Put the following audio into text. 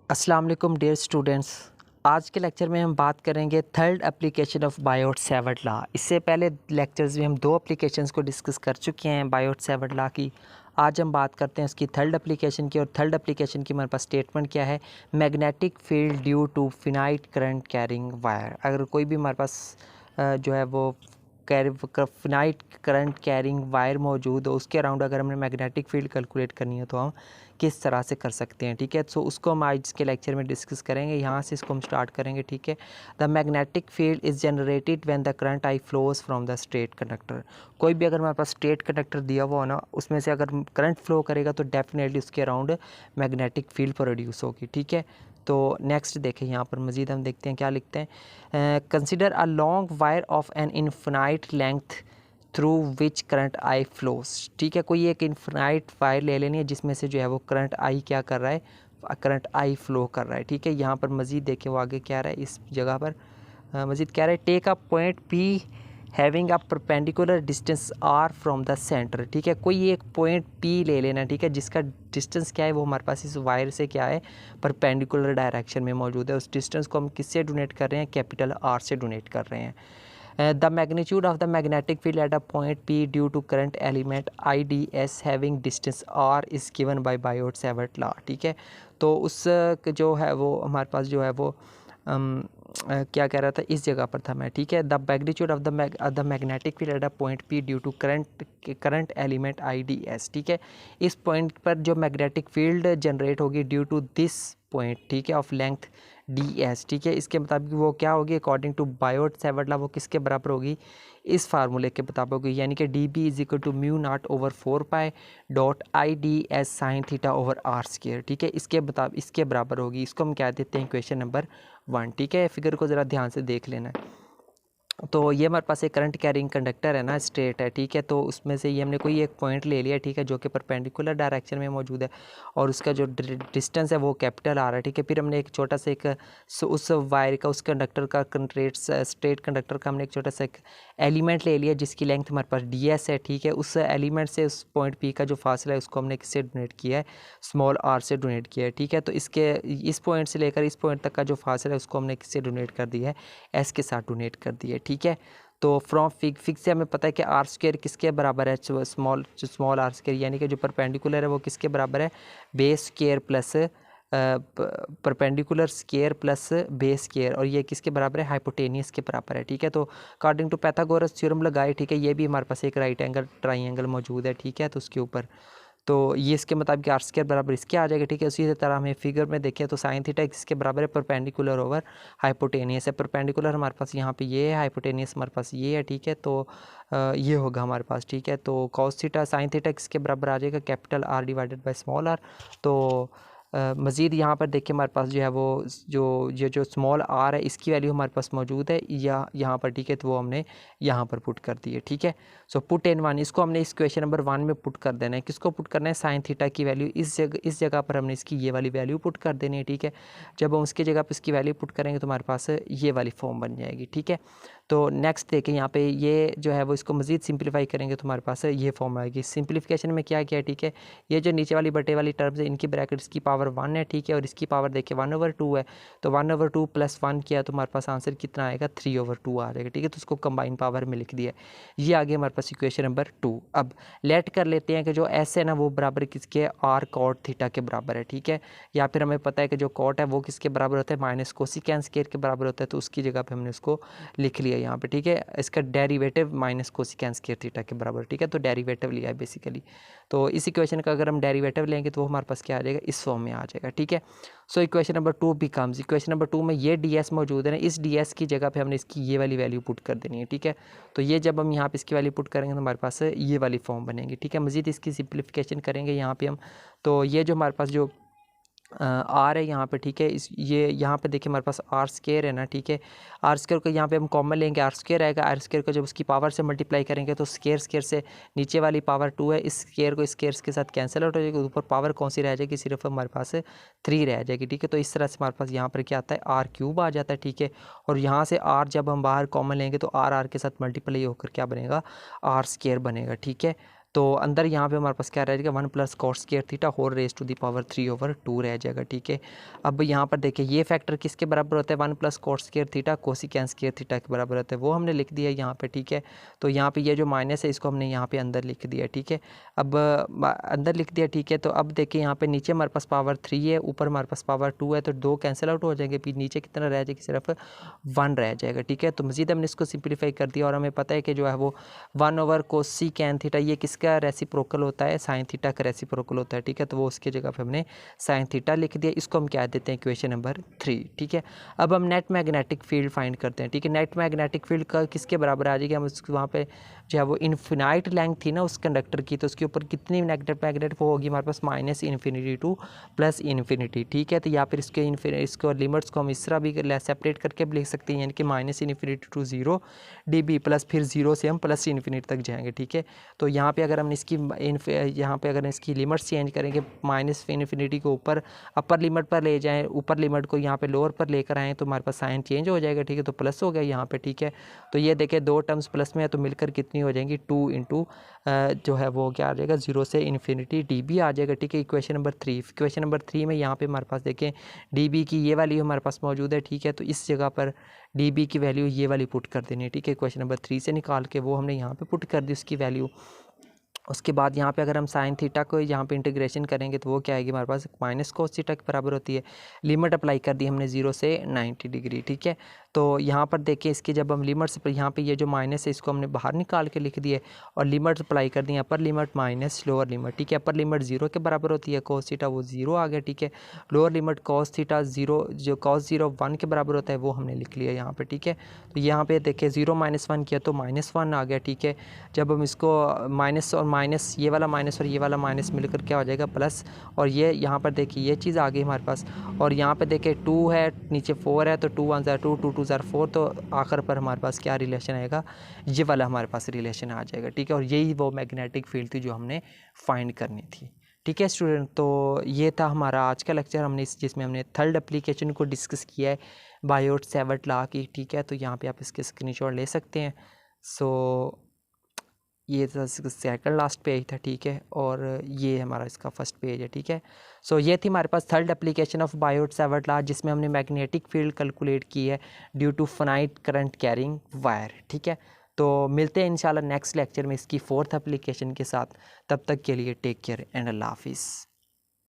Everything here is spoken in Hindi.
अस्सलाम वालेकुम डियर स्टूडेंट्स। आज के लेक्चर में हम बात करेंगे third application of Biot Savart law. इससे पहले लेक्चर्स में हम दो एप्लीकेशंस को डिस्कस कर चुके हैं बायोट-सैवर्ट लॉ की। आज हम बात करते हैं उसकी थर्ड एप्लीकेशन की, और थर्ड एप्लीकेशन की हमारे पास स्टेटमेंट क्या है, magnetic field due to finite current carrying wire. अगर कोई भी हमारे पास जो है वो फिनाइट करंट कैरिंग वायर मौजूद हो, उसके अराउंड अगर हमने मैग्नेटिक फील्ड कैलकुलेट करनी है तो हम किस तरह से कर सकते हैं। ठीक है, सो उसको हम आज के लेक्चर में डिस्कस करेंगे। यहाँ से इसको हम स्टार्ट करेंगे। ठीक है, the magnetic field is generated when the current I flows from the straight conductor. कोई भी अगर हमारे पास स्ट्रेट कंडक्टर दिया हुआ हो ना, उसमें से अगर करंट फ्लो करेगा तो डेफिनेटली उसके अराउंड मैग्नेटिक फील्ड प्रोड्यूस होगी। ठीक है, तो नेक्स्ट देखें, यहाँ पर मज़ीद हम देखते हैं क्या लिखते हैं। Consider a long wire of an infinite length through which current I flows. ठीक है, कोई एक इनफिनाइट वायर ले लेनी है जिसमें से जो है वो करंट आई क्या कर रहा है, करंट आई फ्लो कर रहा है। ठीक है, यहाँ पर मज़ीद देखें वो आगे क्या रहा है, इस जगह पर मज़ीद क्या रहा है, take a point P having a perpendicular distance R from the centre. ठीक है, कोई एक पॉइंट पी ले लेना। ठीक है, जिसका डिस्टेंस क्या है वो हमारे पास इस वायर से क्या है, परपेंडिकुलर डायरेक्शन में मौजूद है। उस डिस्टेंस को हम किससे डोनेट कर रहे हैं, कैपिटल आर से डोनेट कर रहे हैं। The magnitude of the magnetic field at a point P due to current element IDS having distance R is given by Biot-Savart law. ठीक है, तो उस जो है वो हमारे पास जो है वो क्या कह रहा था, इस जगह पर था मैं। ठीक है, the magnitude of the magnetic field at a point P due to current element IDS। ठीक है, इस पॉइंट पर जो मैग्नेटिक फील्ड जनरेट होगी ड्यू टू दिस पॉइंट, ठीक है, ऑफ लेंथ DS। ठीक है, इसके मुताबिक वो क्या होगी, अकॉर्डिंग टू बायोट-सैवर्ट लॉ वो किसके बराबर होगी, इस फार्मूले के मुताबिक होगी, यानी कि DB is equal to mu naught over 4 dot IDS sine theta over R square. ठीक है, इसके बराबर होगी। इसको हम क्या देते हैं, क्वेश्चन नंबर 1। ठीक है, फिगर को ज़रा ध्यान से देख लेना है। तो ये हमारे पास एक करंट कैरिंग कंडक्टर है ना, स्ट्रेट है। ठीक है, तो उसमें से ये हमने कोई एक पॉइंट ले लिया। ठीक है, जो कि परपेंडिकुलर डायरेक्शन में मौजूद है और उसका जो डिस्टेंस है वो कैपिटल आ रहा है। ठीक है, फिर हमने एक छोटा सा एक उस वायर का, उस कंडक्टर का, स्ट्रेट कंडक्टर का हमने एक छोटा सा एक एलिमेंट ले लिया जिसकी लेंथ हमारे पास DS है। ठीक है, उस एलिमेंट से उस पॉइंट P का जो फासला है उसको हमने किससे डोनेट किया है, स्मॉल r से डोनेट किया है। ठीक है, तो इस पॉइंट से लेकर इस पॉइंट तक का जो फासला है उसको हमने किससे डोनेट कर दिया है, S के साथ डोनेट कर दिया है। ठीक है, तो फ्रॉम फिक्स से हमें पता है कि आर स्क्वायर किसके बराबर है, स्मॉल आर स्क्वायर, यानी कि जो परपेंडिकुलर है वो किसके बराबर है, base square plus perpendicular square plus base square, और ये किसके बराबर है, हाइपोटेनियस के बराबर है। ठीक है, तो अकॉर्डिंग टू पाइथागोरस थ्योरम लगाए। ठीक है, ये भी हमारे पास एक राइट एंगल ट्राइंगल मौजूद है। ठीक है, तो उसके ऊपर तो ये इसके मुताबिक आर स्क्वायर बराबर इसके आ जाएगा। ठीक है, उसी तरह हमें फिगर में देखें तो साइन थीटा किसके बराबर है, परपेंडिकुलर ओवर हाइपोटेनियस है। परपेंडिकुलर हमारे पास यहाँ पे ये है, हाइपोटेनियस हमारे पास ये है। ठीक है, तो ये होगा हमारे पास। ठीक है, तो कॉस थीटा साइन थीटा किसके बराबर आ जाएगा, capital R divided by small R. तो मज़ीद यहाँ पर देखिए हमारे पास जो है वो जो स्मॉल आर है इसकी वैल्यू हमारे पास मौजूद है या यहाँ पर। ठीक है, तो वो हमने यहाँ पर पुट कर दी है। ठीक है, सो पुट इन 1, इसको हमने इस क्वेश्चन नंबर 1 में पुट कर देना है। किसको पुट करना है, साइन थीटा की वैल्यू इस जगह पर हमने इसकी ये वाली वैल्यू पुट कर देनी है। ठीक है, जब हम उसकी जगह पर इसकी वैल्यू पुट करेंगे तो हमारे पास ये वाली फॉर्म बन जाएगी। ठीक है, तो नेक्स्ट देखें यहाँ पे ये जो है वो इसको मज़ीद सिंप्लीफाई करेंगे तो हमारे पास ये फॉर्म आएगी। सिंप्लीफिकेशन में क्या किया है, ठीक है, ये जो नीचे वाली बटे वाली टर्म्स है इनकी ब्रैकेट्स की पावर 1 है। ठीक है, और इसकी पावर देखिए 1/2 है, तो 1/2 + 1 किया तो हमारे पास आंसर कितना आएगा, 3/2 आ जाएगा। ठीक है, तो उसको कंबाइन पावर में लिख दिया। ये आगे हमारे पास इक्वेशन नंबर 2। अब लेट कर लेते हैं कि जो एस है ना वो बराबर किसके, आर कॉट थीटा के बराबर है। ठीक है, या फिर हमें पता है कि जो कॉट है वो किसके बराबर होता है, माइनस कोसिकेन स्क्वायर के बराबर होता है, तो उसकी जगह पे हमने उसको लिख लिया यहाँ पे। ठीक है, इसका डेरिवेटिव माइनस कोसिकेन स्क्वायर थीटा के बराबर। ठीक है, तो डेरिवेटिव लिया है बेसिकली। तो इस इक्वेशन का अगर हम डेरिवेटिव लेंगे तो वो हमारे पास क्या आ जाएगा, इस फॉर्म में आ जाएगा। ठीक है, so equation number 2 becomes, equation number 2 में ये DS मौजूद है ना, इस DS की जगह पे हमने इसकी ये वाली वैल्यू पुट कर देनी है। ठीक है, तो ये जब हम यहाँ पे इसकी वैल्यू पुट करेंगे तो हमारे पास ये वाली फॉर्म बनेगी। ठीक है, मज़ीद इसकी सिंप्लीफिकेशन करेंगे यहाँ पे हम, तो ये जो हमारे पास जो आर है यहाँ पे। ठीक है, ये यहाँ पे देखिए हमारे पास आर स्क्वायर है ना। ठीक है, आर स्क्वायर को यहाँ पे हम कॉमन लेंगे, आर स्क्वायर आएगा। आर स्क्वायर को जब उसकी पावर से मल्टीप्लाई करेंगे तो स्क्वायर से नीचे वाली पावर 2 है, इस स्क्वायर को स्क्वायर के साथ कैंसिल आउट हो जाएगी, ऊपर पावर कौन सी रह जाएगी, सिर्फ हमारे पास 3 रह जाएगी। ठीक है, तो इस तरह से हमारे पास यहाँ पर क्या आता है, R³ आ जाता है। ठीक है, और यहाँ से R जब हम बाहर कॉमन लेंगे तो R के साथ मल्टीप्लाई होकर क्या बनेगा, R² बनेगा। ठीक है, तो अंदर यहाँ पे हमारे पास क्या रह जाएगा 1 plus cos square theta whole raise to the power 3/2 रह जाएगा, ठीक है। अब यहाँ पर देखिए ये फैक्टर किसके बराबर होता है, 1 plus cos square theta cosecant square theta के बराबर होता है, वो हमने लिख दिया यहाँ पे, ठीक है। तो यहाँ पे ये जो माइनस है इसको हमने यहाँ पे अंदर लिख दिया, ठीक है। अब अंदर लिख दिया, ठीक है। तो अब देखिए यहाँ पे नीचे हमारे पास पावर 3 है, ऊपर हमारे पास पावर 2 है, तो 2 कैंसिल आउट हो जाएंगे, फिर नीचे कितना रह जाएगा, सिर्फ 1 रह जाएगा, ठीक है। तो मज़ीद हमने इसको सिंप्लीफाई कर दिया और हमें पता है कि जो है वो 1/कोसिकेन थीटा ये किसका रेसिप्रोकल होता है, साइन थीटा का रेसिप्रोकल होता है, ठीक है। तो वो उसकी जगह पे हमने साइन थीटा लिख दिया, इसको हम क्या देते हैं इक्वेशन नंबर 3, ठीक है। अब हम नेट मैग्नेटिक फील्ड फाइंड करते हैं, ठीक है। नेट मैग्नेटिक फील्ड का किसके बराबर आ जाएगी, हम उसको वहाँ पे जो है वो इनफिनाइट लेंथ थी ना उस कंडक्टर की, तो उसके ऊपर कितनी मैग्नेट वो होगी हमारे पास minus infinity to plus infinity, ठीक है। तो या फिर इसको लिमिट्स को हम इस तरह भी सेपरेट करके भी लिख सकते हैं, यानी कि minus infinity to 0 dB plus फिर 0 से हम प्लस इन्फिनिटी तक जाएंगे, ठीक है। तो यहाँ पे अगर हम इसकी यहाँ पे अगर इसकी लिमिट्स चेंज करेंगे, माइनस इन्फिनिटी को ऊपर अपर लिमिट पर ले जाएँ, ऊपर लिमिट को यहाँ पे लोअर पर लेकर आएँ, तो हमारे पास साइन चेंज हो जाएगा, ठीक है। तो प्लस हो गया यहाँ पे, ठीक है। तो ये देखें 2 टर्म्स प्लस में है तो मिलकर कितनी हो जाएंगी 2 इंटू जो है वो क्या आ जाएगा 0 से इन्फिनिटी dB आ जाएगा, ठीक है। इक्वेशन नंबर 3, इक्वेशन नंबर 3 में यहाँ पे हमारे पास देखें dB की ये वैल्यू हमारे पास मौजूद है, ठीक है। तो इस जगह पर dB की वैल्यू ये वाली पुट कर देनी है, ठीक है। इक्वेशन नंबर 3 से निकाल के वो हमने यहाँ पे पुट कर दी उसकी वैल्यू। उसके बाद यहाँ पे अगर हम साइन थीटा को यहाँ पे इंटीग्रेशन करेंगे तो वो क्या आएगी हमारे पास माइनस कोस थीटा के बराबर होती है। लिमिट अप्लाई कर दी हमने 0 से 90 डिग्री, ठीक है। तो यहाँ पर देखिए इसकी जब हम लिमिट्स पर यहाँ पे ये जो माइनस है इसको हमने बाहर निकाल के लिख दिए और लिमिट अप्लाई कर दी upper limit minus lower limit, ठीक है। अपर लिमिट 0 के बराबर होती है, कोस थीटा वो 0 आ गया, ठीक है। लोअर लिमिट कोस थीटा 0 जो कोस 0 1 के बराबर होता है वो हमने लिख लिया यहाँ पे, ठीक है। तो यहाँ पे देखिए 0 - 1 किया तो -1 आ गया, ठीक है। जब हम इसको माइनस और माइनस ये वाला माइनस और ये वाला माइनस मिलकर क्या हो जाएगा प्लस, और ये यहाँ पर देखिए ये चीज़ आ गई हमारे पास। और यहाँ पे देखिए 2 है नीचे 4 है तो 2 1 ज़ार 2 2 2 ज़ार 4, तो आखिर पर हमारे पास क्या रिलेशन आएगा, ये वाला हमारे पास रिलेशन आ जाएगा, ठीक है। और यही वो मैग्नेटिक फील्ड थी जो हमने फाइंड करनी थी, ठीक है स्टूडेंट। तो ये था हमारा आज का लेक्चर, हमने जिसमें हमने थर्ड एप्लीकेशन को डिस्कस किया है बायोट-सैवर्ट लॉ की, ठीक है। तो यहाँ पे आप इसके स्क्रीनशॉट ले सकते हैं। सो ये सेकंड लास्ट पेज था, ठीक है। और ये हमारा इसका फर्स्ट पेज है, ठीक है। सो ये थी हमारे पास third application of Biot Savart law जिसमें हमने मैग्नेटिक फील्ड कैलकुलेट की है due to finite current carrying wire, ठीक है। तो मिलते हैं इंशाल्लाह नेक्स्ट लेक्चर में इसकी फोर्थ एप्लीकेशन के साथ। तब तक के लिए टेक केयर एंड अल्लाह हाफिज़।